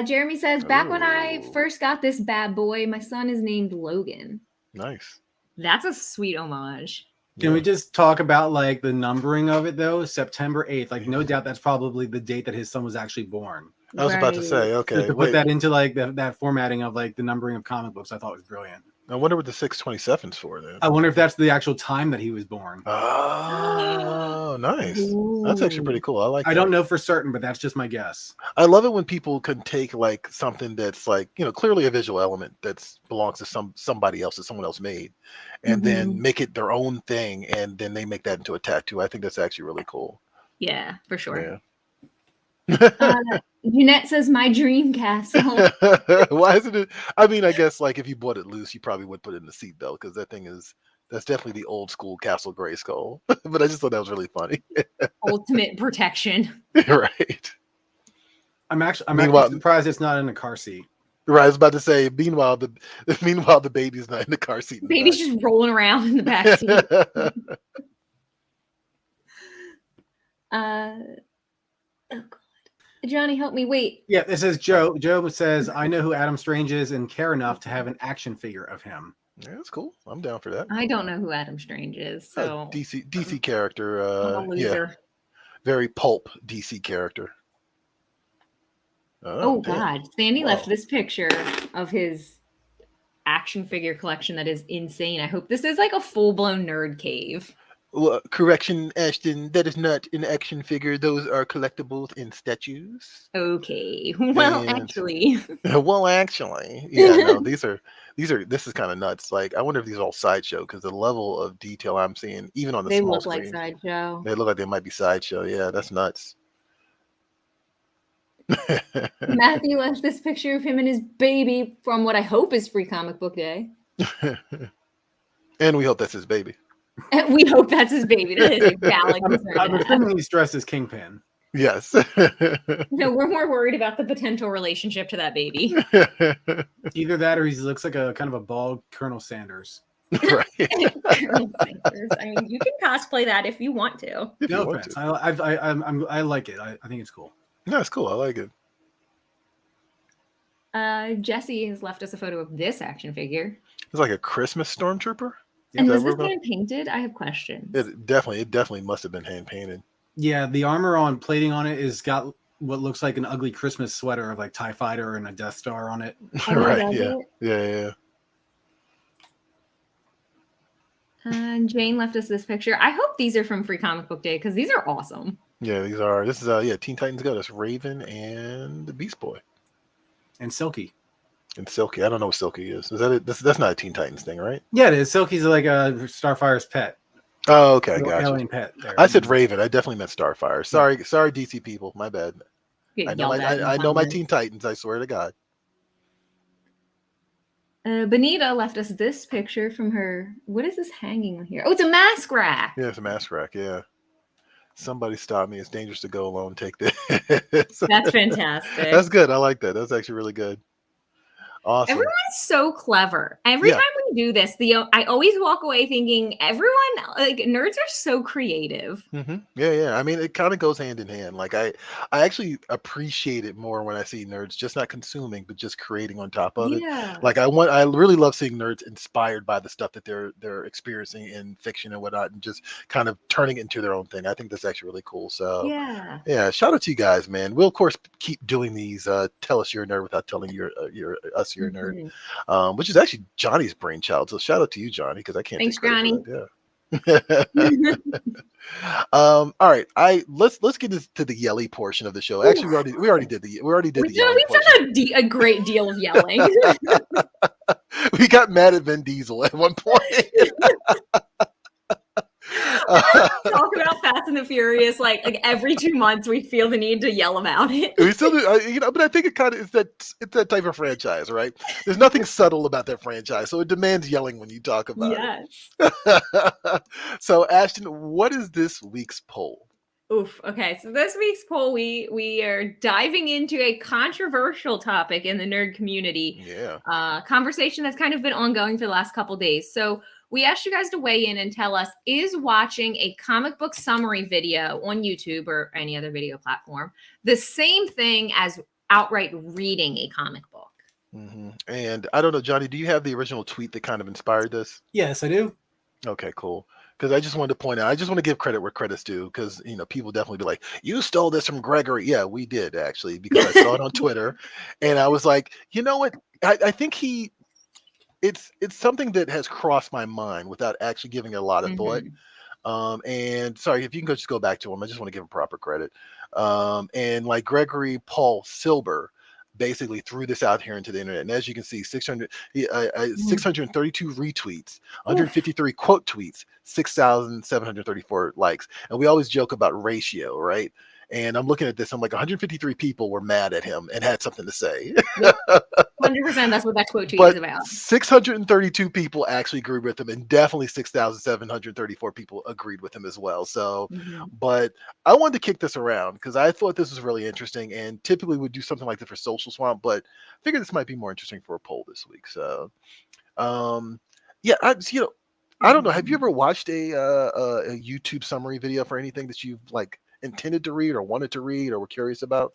Jeremy says, back when I first got this bad boy, my son is named Logan. Nice. That's a sweet homage. Can we just talk about like the numbering of it though? September 8th. Like no doubt that's probably the date that his son was actually born. I was about to say, okay. So to put that into like that formatting of like the numbering of comic books, I thought was brilliant. I wonder what the 627's for then. I wonder if that's the actual time that he was born. Oh, nice. Ooh. That's actually pretty cool. I like that. I don't know for certain, but that's just my guess. I love it when people can take like something that's like, clearly a visual element that belongs to somebody else that someone else made and then make it their own thing and then they make that into a tattoo. I think that's actually really cool. Yeah, for sure. Yeah. Jeanette says my dream castle. Why isn't it? I mean, I guess like if you bought it loose, you probably would put it in the seatbelt because that's definitely the old school Castle Grayskull. But I just thought that was really funny. Ultimate protection. Right. I'm actually surprised it's not in a car seat. Right, I was about to say. Meanwhile, the baby's not in the car seat. Baby's just rolling around in the back seat. Oh God. Johnny, help me. Wait. Yeah, this is Joe. Joe says, I know who Adam Strange is and care enough to have an action figure of him. Yeah, that's cool. I'm down for that. I don't know who Adam Strange is, so DC character. I'm a loser. Yeah, very pulp DC character. Oh God, Sandy left Whoa. this picture of his action figure collection that is insane. I hope this is like a full-blown nerd cave. Well, correction, Ashton. That is not an action figure. Those are collectibles and statues. Okay. Well, actually. Well, actually, yeah. No, these are. This is kind of nuts. Like, I wonder if these are all sideshow because the level of detail I'm seeing, even on the they small look screen, like sideshow. they look like they might be sideshow. Yeah, that's nuts. Matthew left this picture of him and his baby from what I hope is Free Comic Book Day. And we hope that's his baby. And we hope that's his baby. That is a valid concern. I'm assuming he's dressed as Kingpin. Yes. No, we're more worried about the potential relationship to that baby. Either that or he looks like a kind of a bald Colonel Sanders. Right. Colonel Sanders. I mean, you can cosplay that if you want to. No offense. I like it. I think it's cool. No, it's cool. I like it. Jesse has left us a photo of this action figure. It's like a Christmas stormtrooper. And was this hand painted? I have questions. It definitely must have been hand painted. Yeah, the armor plating on it is got what looks like an ugly Christmas sweater of like TIE Fighter and a Death Star on it. Right. Yeah. Jane left us this picture. I hope these are from Free Comic Book Day because these are awesome. Yeah, these are. This is Teen Titans Go. That's Raven and the Beast Boy. And Silky. And Silky. I don't know what Silky is. Is that it? That's not a Teen Titans thing, right? Yeah, it is. Silky's like a Starfire's pet. Oh, okay, gotcha. Alien pet. There. I said Raven. I definitely meant Starfire. Sorry, DC people. My bad. I know my Teen Titans. I swear to God. Benita left us this picture from her. What is this hanging on here? Oh, it's a mask rack. Yeah, it's a mask rack. Yeah. Somebody stop me. It's dangerous to go alone. Take this. That's fantastic. That's good. I like that. That's actually really good. Awesome. Everyone's so clever. Every time we do this, I always walk away thinking nerds are so creative. Mm-hmm. Yeah. I mean, it kind of goes hand in hand. Like I actually appreciate it more when I see nerds just not consuming, but just creating on top of it. Like I really love seeing nerds inspired by the stuff that they're experiencing in fiction and whatnot, and just kind of turning it into their own thing. I think that's actually really cool. So yeah. Shout out to you guys, man. We'll of course keep doing these. Tell us you're a nerd without telling you're a nerd, which is actually Johnny's brainchild. So shout out to you, Johnny, because I can't. Thanks, Johnny. All right, let's get to the yelly portion of the show. Actually, we already did the We've done a great deal of yelling. We got mad at Vin Diesel at one point. Talk about Fast and the Furious like every 2 months we feel the need to yell about it. We still do, but I think it kind of is it's that type of franchise, right? There's nothing subtle about that franchise, so it demands yelling when you talk about it. So Ashton, what is this week's poll? Oof. Okay, so this week's poll, we are diving into a controversial topic in the nerd community. Yeah. Conversation that's kind of been ongoing for the last couple days. So we asked you guys to weigh in and tell us, is watching a comic book summary video on YouTube or any other video platform the same thing as outright reading a comic book? Mm-hmm. And I don't know, Johnny, do you have the original tweet that kind of inspired this? Yes, I do. Okay, cool. Because I just wanted to point out, I just want to give credit where credit's due, because people definitely be like, you stole this from Gregory. Yeah, we did actually, because I saw it on Twitter, and I was like, you know what? I think it's something that has crossed my mind without actually giving it a lot of thought. And sorry, if you can just go back to him, I just want to give him proper credit. And like Gregory Paul Silber basically threw this out here into the internet, and as you can see, 632 retweets, 153 quote tweets, 6,734 likes. And we always joke about ratio, right? And I'm looking at this, I'm like, 153 people were mad at him and had something to say. 100%, that's what that quote tweet is about. 632 people actually agreed with him, and definitely 6,734 people agreed with him as well. So, but I wanted to kick this around because I thought this was really interesting, and typically would do something like this for Social Swamp, but I figured this might be more interesting for a poll this week. So, yeah, I don't know. Have you ever watched a YouTube summary video for anything that you've intended to read or wanted to read or were curious about?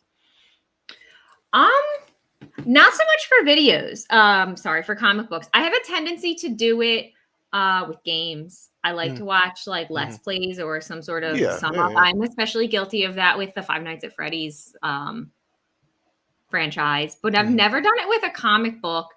Not so much for videos. Sorry, for comic books. I have a tendency to do it with games. I like to watch like Let's Plays or some sort of sum up. I'm especially guilty of that with the Five Nights at Freddy's franchise, but I've never done it with a comic book.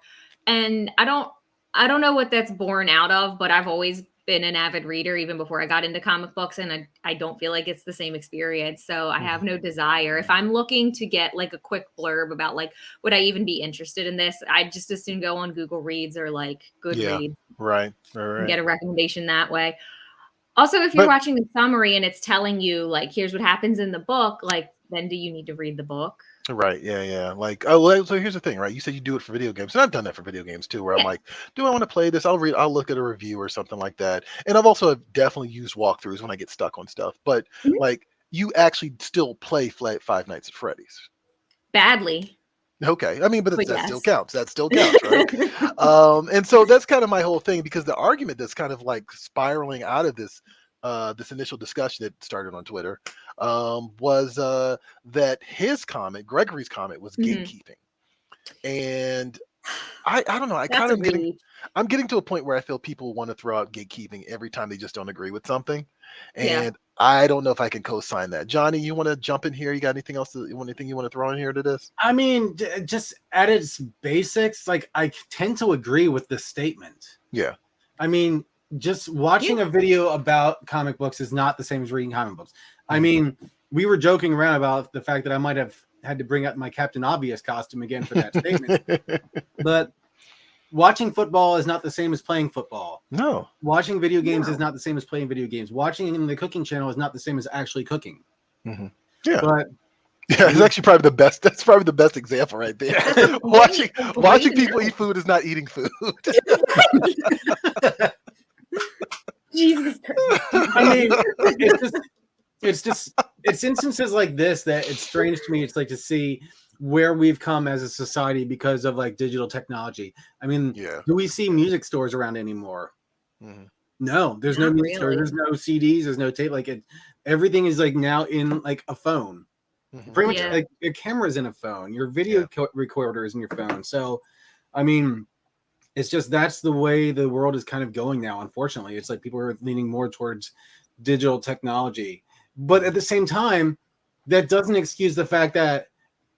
And I don't know what that's born out of, but I've always been an avid reader even before I got into comic books, and I don't feel like it's the same experience. So I have no desire. If I'm looking to get like a quick blurb about like, would I even be interested in this? I'd just as soon go on Google Reads or like Goodreads. Right. And get a recommendation that way. Also, if you're watching the summary and it's telling you like, here's what happens in the book, like then do you need to read the book? Right. Yeah. Like, so here's the thing, right? You said you do it for video games, and I've done that for video games too, where I'm like, do I want to play this? I'll look at a review or something like that. And I've also definitely used walkthroughs when I get stuck on stuff. But like, you actually still play Five Nights at Freddy's. Badly. Okay. I mean, but that still counts. That still counts, right? And so that's kind of my whole thing, because the argument that's kind of like spiraling out of this this initial discussion that started on Twitter was that his comment, Gregory's comment, was gatekeeping. And I don't know. I'm getting to a point where I feel people want to throw out gatekeeping every time they just don't agree with something. And I don't know if I can co-sign that. Johnny, you want to jump in here? You got anything else? Anything you want to throw in here to this? I mean, just at its basics, like I tend to agree with this statement. Yeah. I mean, just watching a video about comic books is not the same as reading comic books. I mean, we were joking around about the fact that I might have had to bring up my Captain Obvious costume again for that statement. But watching football is not the same as playing football. No. Watching video games is not the same as playing video games. Watching in the cooking channel is not the same as actually cooking. Yeah. But it's actually probably the best. That's probably the best example right there. watching people eat food is not eating food. Jesus Christ. I mean, it's instances like this that it's strange to me. It's like to see where we've come as a society because of like digital technology. I mean, do we see music stores around anymore? No, there's no music stores. There's no CDs. There's no tape. Like everything is like now in like a phone. Pretty much like your camera's in a phone. Your video recorder is in your phone. So, I mean, it's just that's the way the world is kind of going now. Unfortunately, it's like people are leaning more towards digital technology. But at the same time, that doesn't excuse the fact that,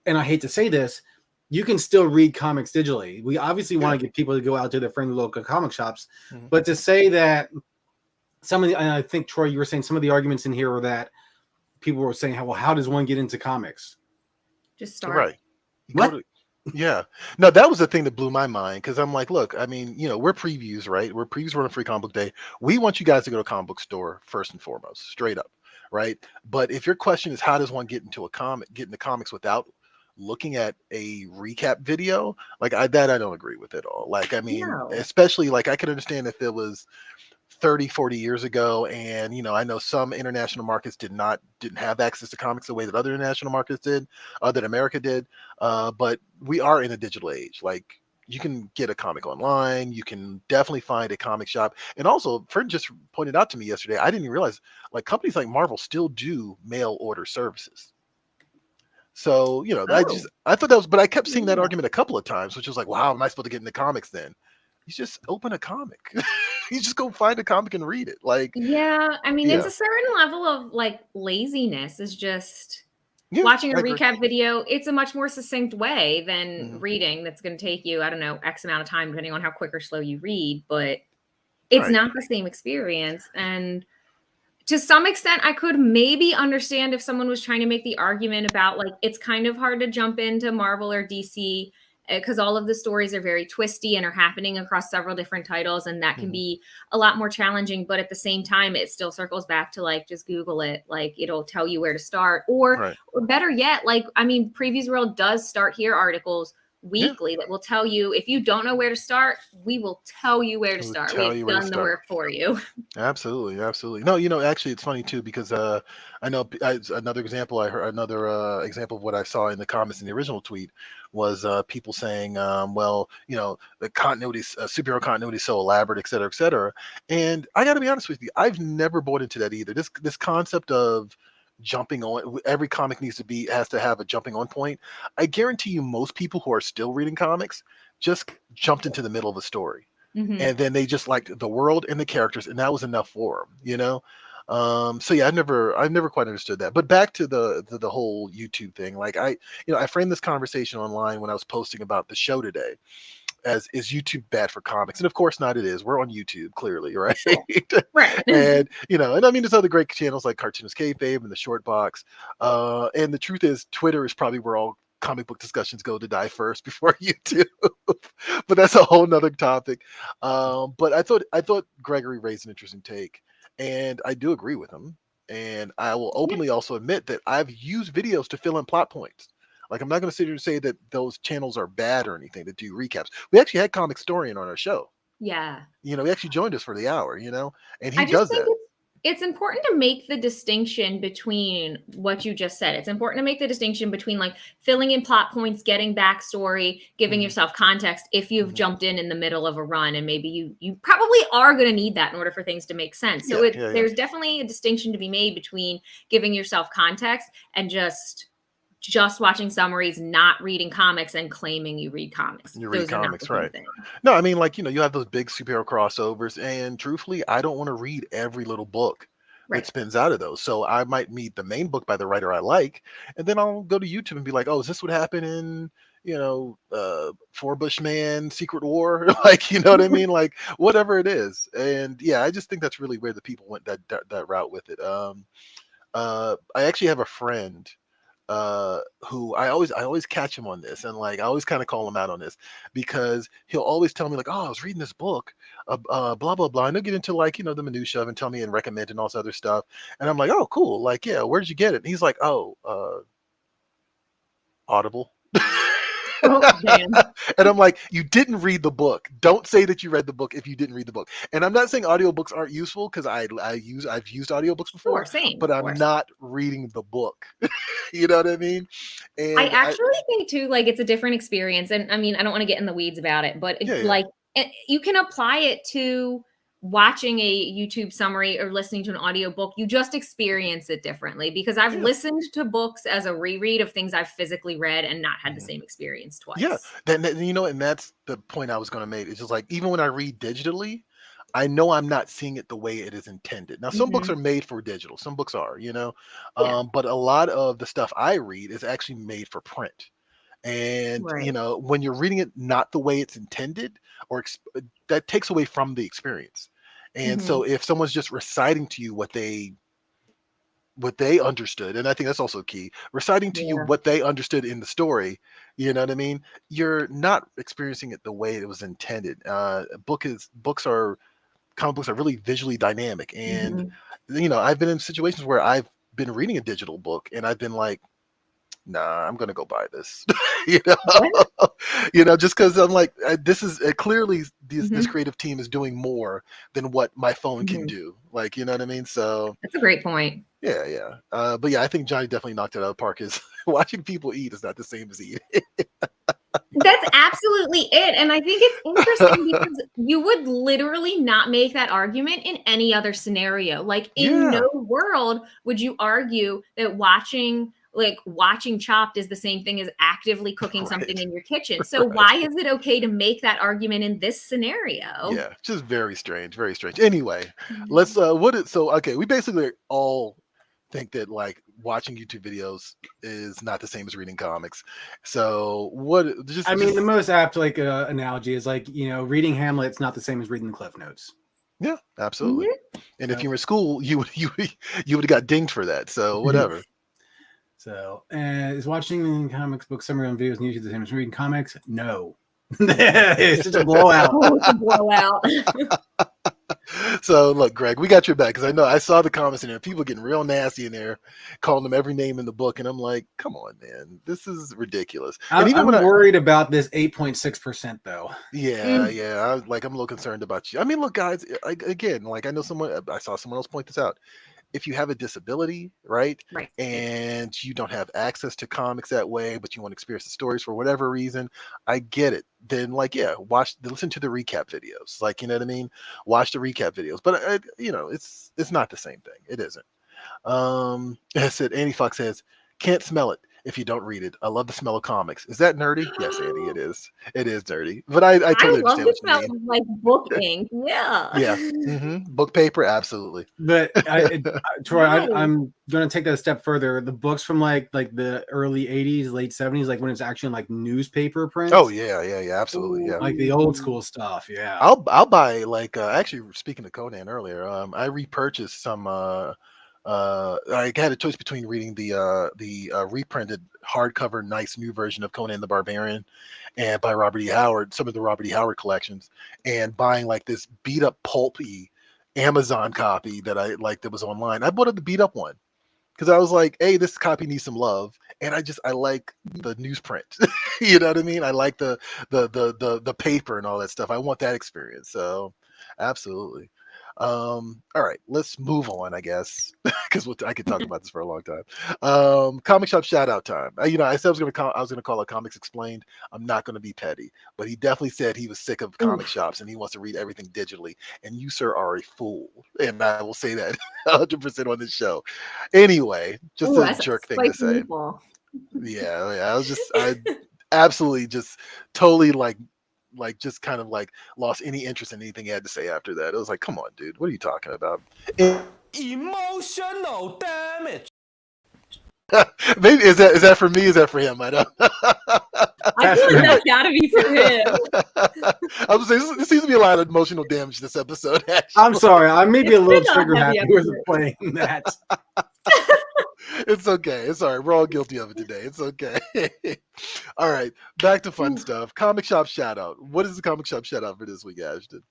and I hate to say this, you can still read comics digitally. We obviously want to get people to go out to their friendly local comic shops, but to say that some of the, and I think Troy, you were saying some of the arguments in here were that people were saying, how does one get into comics? Just start. Right. What? Yeah. No, that was the thing that blew my mind, because I'm like, look, I mean, we're previews, right? We're previews on a free comic book day. We want you guys to go to a comic book store first and foremost, straight up, right? But if your question is how does one get into comics without looking at a recap video, like I don't agree with at all. Like, I mean, especially like I could understand if it was 30-40 years ago, and I know some international markets didn't have access to comics the way that other international markets did, that America did, but we are in a digital age. Like, you can get a comic online, you can definitely find a comic shop. And also, Fred just pointed out to me yesterday, I didn't even realize, like, companies like Marvel still do mail order services. So I thought that was, but I kept seeing that argument a couple of times, which was like, well, how am I supposed to get into comics then? You just open a comic. You just go find a comic and read it. Like, I mean, it's a certain level of like laziness is just watching a recap video. It's a much more succinct way than reading. That's going to take you, I don't know, X amount of time, depending on how quick or slow you read, but it's not the same experience. And to some extent, I could maybe understand if someone was trying to make the argument about like, it's kind of hard to jump into Marvel or DC because all of the stories are very twisty and are happening across several different titles. And that can be a lot more challenging. But at the same time, it still circles back to like, just Google it. Like, it'll tell you where to start. Or better yet, like, I mean, Previews World does start here articles weekly that will tell you, if you don't know where to start, we will tell you where to start. We've done the work for you. Absolutely. No, actually, it's funny too, because I know another example. I heard another example of what I saw in the comments in the original tweet was people saying, well, the continuity, superhero continuity is so elaborate, et cetera, and I got to be honest with you, I've never bought into that either. This concept of jumping on. Every comic has to have a jumping on point. I guarantee you, most people who are still reading comics just jumped into the middle of a story, and then they just liked the world and the characters, and that was enough for them. So yeah, I've never quite understood that. But back to the whole YouTube thing. Like I framed this conversation online when I was posting about the show today as, is YouTube bad for comics? And of course not, it is. We're on YouTube, clearly, right? Sure. Right. And and I mean, there's other great channels like Cartoonist Kayfabe and the Short Box. And the truth is, Twitter is probably where all comic book discussions go to die first before YouTube. But that's a whole nother topic. But I thought Gregory raised an interesting take, and I do agree with him. And I will openly also admit that I've used videos to fill in plot points. Like, I'm not going to sit here and say that those channels are bad or anything that do recaps. We actually had Comic Storian on our show. Yeah. He actually joined us for the hour, and he does that. It's important to make the distinction between what you just said. It's important to make the distinction between like filling in plot points, getting backstory, giving yourself context if you've jumped in the middle of a run, and maybe you probably are going to need that in order for things to make sense. So there's definitely a distinction to be made between giving yourself context and just watching summaries, not reading comics, and claiming you read comics. You read comics, right? No, I mean, like, you have those big superhero crossovers, and truthfully, I don't want to read every little book that spins out of those. So I might meet the main book by the writer I like, and then I'll go to YouTube and be like, oh, is this what happened in Four Bushman Secret War? Like, you know what I mean? Like, whatever it is. And yeah, I just think that's really where the people went that route with it. I actually have a friend who I always catch him on this, and like I always kind of call him out on this, because he'll always tell me like, oh, I was reading this book, blah blah blah, and he'll get into like the minutia of and tell me and recommend and all this other stuff, and I'm like, oh, cool, like, yeah, where did you get it? And he's like, oh, Audible. Oh, and I'm like, you didn't read the book. Don't say that you read the book if you didn't read the book. And I'm not saying audiobooks aren't useful, because I've used audiobooks before. Same, but I'm not reading the book. You know what I mean? And I actually think too, like, it's a different experience. And I mean, I don't want to get in the weeds about it, but like you can apply it to watching a YouTube summary or listening to an audiobook. You just experience it differently, because I've listened to books as a reread of things I've physically read and not had the same experience twice. Yeah. And that's the point I was going to make. It's just like, even when I read digitally, I know I'm not seeing it the way it is intended. Now, some books are made for digital. Some books are, but a lot of the stuff I read is actually made for print. And, when you're reading it not the way it's intended, or that takes away from the experience. And so if someone's just reciting to you what they understood, and I think that's also key, reciting to you what they understood in the story, you know what I mean? You're not experiencing it the way it was intended. Comic books are really visually dynamic. And, I've been in situations where I've been reading a digital book and I've been like, nah, I'm gonna go buy this. Just because I'm like, this is clearly this creative team is doing more than what my phone can do. Like, you know what I mean? So that's a great point. Yeah. But yeah, I think Johnny definitely knocked it out of the park. Is watching people eat is not the same as eating. That's absolutely it. And I think it's interesting because you would literally not make that argument in any other scenario. Like, in no world would you argue that watching Chopped is the same thing as actively cooking something in your kitchen. So why is it okay to make that argument in this scenario? Yeah, just very strange, very strange. Anyway, let's we basically all think that like watching YouTube videos is not the same as reading comics. So the most apt analogy is like, reading Hamlet's not the same as reading the Cliff Notes. Yeah, absolutely. And if you were in school, you would have got dinged for that. So whatever. So, is watching comics book summary on videos on YouTube the same as reading comics? No. It's just a blowout. It's a blowout. So, look, Greg, we got your back, because I saw the comments in there. People getting real nasty in there, calling them every name in the book. And I'm like, come on, man. This is ridiculous. I'm worried about this 8.6%, though. Yeah. I'm a little concerned about you. I mean, look, guys, I saw someone else point this out. If you have a disability, right, and you don't have access to comics that way, but you want to experience the stories for whatever reason, I get it. Then, listen to the recap videos. Like, you know what I mean? Watch the recap videos. But, it's not the same thing. It isn't. I said Annie Fox says, can't smell it if you don't read it. I love the smell of comics. Is that nerdy? Yes, Annie, it is. It is dirty. But I totally love understand the what you smell mean. of like book ink. Yeah. Yeah. Book paper, absolutely. But Troy, Nice. I'm gonna take that a step further. The books from like the early '80s, late '70s, like when it's actually in, like newspaper print. Oh yeah, absolutely, yeah. Like the old school stuff. Yeah. I'll buy like actually speaking of Conan earlier, I repurchased some I had a choice between reading the reprinted hardcover nice new version of Conan the Barbarian and by Robert E. Howard, some of the Robert E. Howard collections, and buying like this beat up pulpy Amazon copy that I like that was online. I bought the beat up one because I was like, hey, this copy needs some love. And I like the newsprint. You know what I mean? I like the paper and all that stuff. I want that experience. So absolutely. All right, let's move on, I guess, because I could talk about this for a long time. Comic shop shout out time. I said I was gonna call it Comics Explained. I'm not gonna be petty, but he definitely said he was sick of comic shops and he wants to read everything digitally. And you, sir, are a fool, and I will say that 100% on this show. Anyway, just a jerk thing to say. Yeah, I absolutely just totally like just kind of like lost any interest in anything he had to say after that. It was like, come on, dude, what are you talking about? Emotional damage. Maybe is that for me? Is that for him? I don't. I feel like that's gotta be for him. I was saying this seems to be a lot of emotional damage this episode. Actually. I'm sorry, I may be a little trigger happy with playing that. It's okay. It's all right. We're all guilty of it today. It's okay. All right. Back to fun stuff. Comic shop shout out. What is the comic shop shout out for this week, Ashton?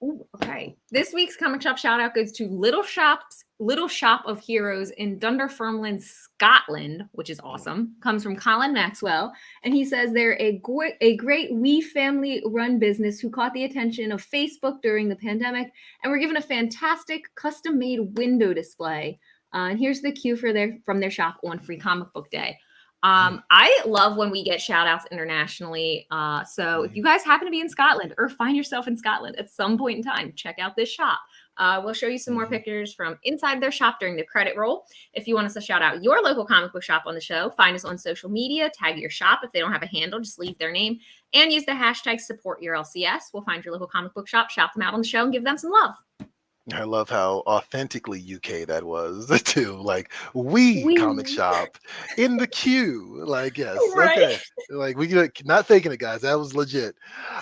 Ooh, okay. This week's comic shop shout out goes to Little Shop of Heroes in Dunfermline, Scotland, which is awesome. Comes from Colin Maxwell. And he says they're a great wee family run business who caught the attention of Facebook during the pandemic and were given a fantastic custom made window display. And here's the cue from their shop on Free Comic Book Day. I love when we get shout outs internationally. So if you guys happen to be in Scotland or find yourself in Scotland at some point in time, check out this shop. We'll show you some more pictures from inside their shop during the credit roll. If you want us to shout out your local comic book shop on the show, find us on social media, tag your shop. If they don't have a handle, just leave their name and use the hashtag #SupportYourLCS. We'll find your local comic book shop, shout them out on the show, and give them some love. I love how authentically UK that was too. Like we comic shop in the queue. Like yes, right. Okay. Like we not faking it, guys. That was legit.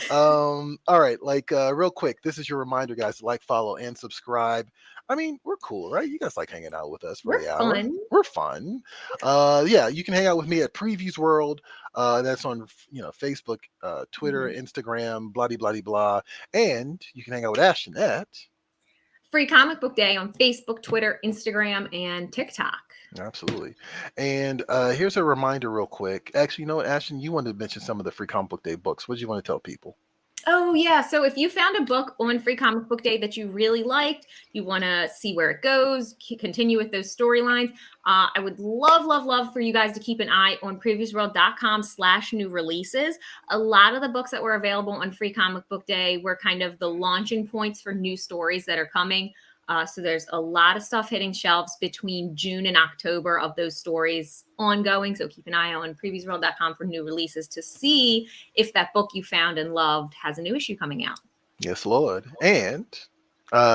All right. Like real quick, this is your reminder, guys, to like, follow, and subscribe. I mean, we're cool, right? You guys like hanging out with us for the hour. We're fun. Yeah, you can hang out with me at Previews World. That's on Facebook, Twitter, Instagram, blah blah blah, and you can hang out with Ashton at Free Comic Book Day on Facebook, Twitter, Instagram, and TikTok. Absolutely. And here's a reminder real quick. Actually, you know what, Ashton, you wanted to mention some of the Free Comic Book Day books. What do you want to tell people? Oh, yeah. So if you found a book on Free Comic Book Day that you really liked, you want to see where it goes, continue with those storylines, I would love for you guys to keep an eye on previewsworld.com/new releases. A lot of the books that were available on Free Comic Book Day were kind of the launching points for new stories that are coming. So there's a lot of stuff hitting shelves between June and October of those stories ongoing. So keep an eye on previewsworld.com for new releases to see if that book you found and loved has a new issue coming out. Yes, Lord. And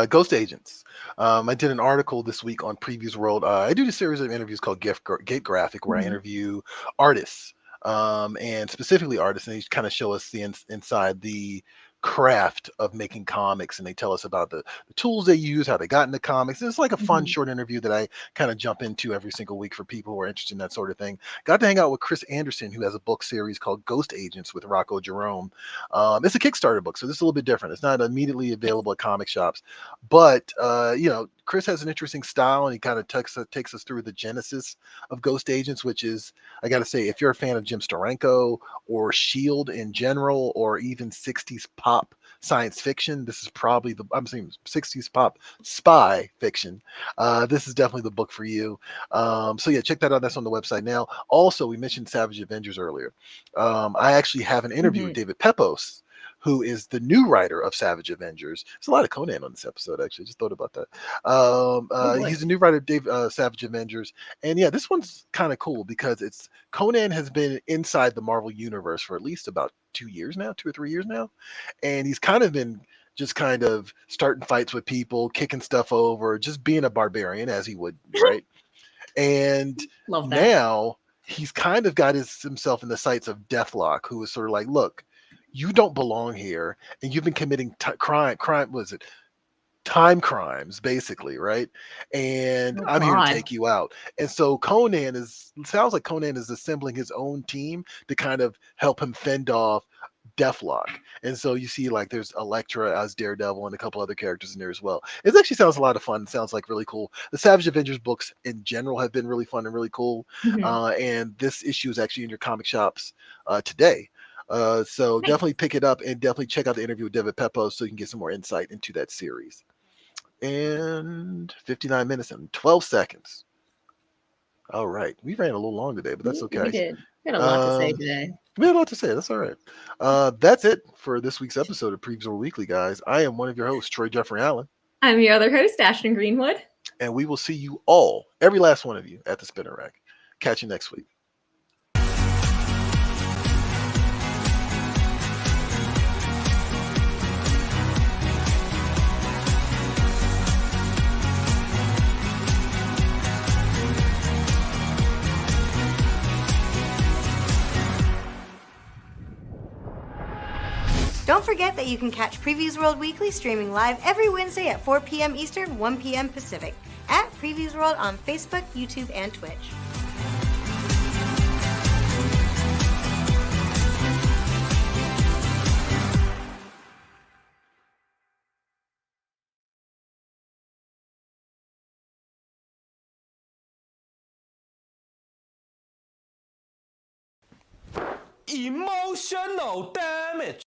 Ghost Agents. I did an article this week on Previews World. I do a series of interviews called Get Graphic, where I interview artists, and specifically artists, and they kind of show us the inside the craft of making comics, and they tell us about the tools they use, how they got into comics. It's like a fun short interview that I kind of jump into every single week for people who are interested in that sort of thing. Got to hang out with Chris Anderson, who has a book series called Ghost Agents with Rocco Jerome. It's a Kickstarter book, so this is a little bit different. It's not immediately available at comic shops, but Chris has an interesting style, and he kind of takes us through the genesis of Ghost Agents, which is, I got to say, if you're a fan of Jim Steranko or S.H.I.E.L.D. in general, or even 60s pop science fiction, this is probably I'm saying 60s pop spy fiction. This is definitely the book for you. So yeah, check that out. That's on the website now. Also, we mentioned Savage Avengers earlier. I actually have an interview with David Pepos, who is the new writer of Savage Avengers. There's a lot of Conan on this episode, actually. Just thought about that. He's a new writer of Savage Avengers. And yeah, this one's kind of cool because Conan has been inside the Marvel Universe for at least about 2 years now, 2 or 3 years now. And he's kind of been just kind of starting fights with people, kicking stuff over, just being a barbarian as he would, right? And now he's kind of got himself in the sights of Deathlock, who is sort of like, look, you don't belong here, and you've been committing time crimes, basically, right? And I'm here to take you out. And so sounds like Conan is assembling his own team to kind of help him fend off Deathlock. And so you see like there's Elektra as Daredevil and a couple other characters in there as well. It actually sounds a lot of fun. Sounds like really cool. The Savage Avengers books in general have been really fun and really cool. And this issue is actually in your comic shops today. So definitely pick it up and definitely check out the interview with David Peppo so you can get some more insight into that series. And 59 minutes and 12 seconds. All right. We ran a little long today, but that's okay. We did. We had a lot to say today. We had a lot to say. That's all right. That's it for this week's episode of Previews World Weekly, guys. I am one of your hosts, Troy Jeffrey Allen. I'm your other host, Ashton Greenwood. And we will see you all, every last one of you, at the Spinner Rack. Catch you next week. Don't forget that you can catch Previews World Weekly streaming live every Wednesday at 4 p.m. Eastern, 1 p.m. Pacific at Previews World on Facebook, YouTube, and Twitch. Emotional damage.